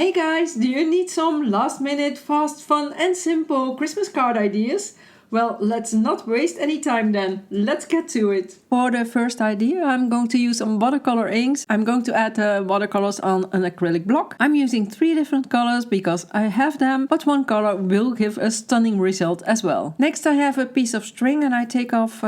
Hey guys, do you need some last minute, fast, fun and simple Christmas card ideas? Well, let's not waste any time then. Let's get to it. For the first idea, I'm going to use some watercolor inks. I'm going to add the watercolors on an acrylic block. I'm using 3 different colors because I have them, but one color will give a stunning result as well. Next I have a piece of string and I take off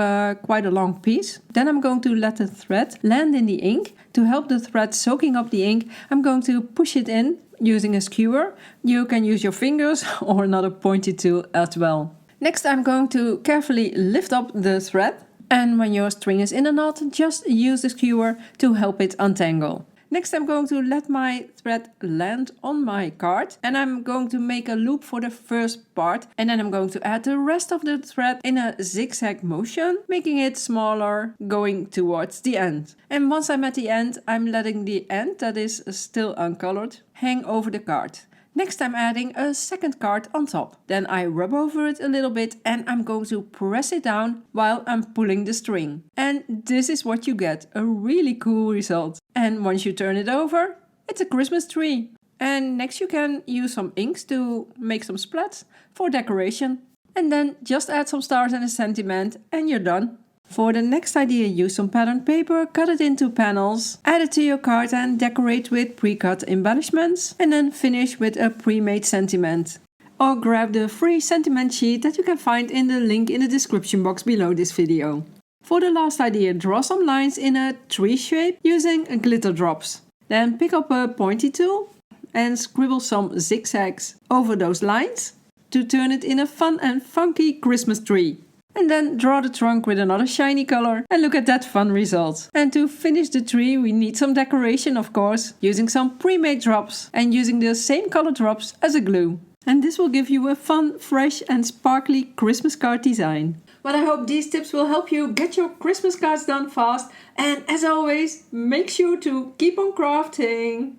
quite a long piece. Then I'm going to let the thread land in the ink. To help the thread soaking up the ink, I'm going to push it in using a skewer. You can use your fingers or another pointy tool as well. Next I'm going to carefully lift up the thread, and when your string is in a knot, just use the skewer to help it untangle. Next I'm going to let my thread land on my card and I'm going to make a loop for the first part, and then I'm going to add the rest of the thread in a zigzag motion, making it smaller going towards the end. And once I'm at the end, I'm letting the end that is still uncolored hang over the card. Next I'm adding a second card on top. Then I rub over it a little bit and I'm going to press it down while I'm pulling the string. And this is what you get, a really cool result. And once you turn it over, it's a Christmas tree. And next you can use some inks to make some splats for decoration. And then just add some stars and a sentiment and you're done. For the next idea, use some patterned paper, cut it into panels, add it to your card and decorate with pre-cut embellishments, and then finish with a pre-made sentiment. Or grab the free sentiment sheet that you can find in the link in the description box below this video. For the last idea, draw some lines in a tree shape using glitter drops. Then pick up a pointy tool and scribble some zigzags over those lines to turn it in a fun and funky Christmas tree. And then draw the trunk with another shiny color and look at that fun result. And to finish the tree we need some decoration, of course, using some pre-made drops and using the same color drops as a glue. And this will give you a fun, fresh and sparkly Christmas card design. But I hope these tips will help you get your Christmas cards done fast, and as always, make sure to keep on crafting!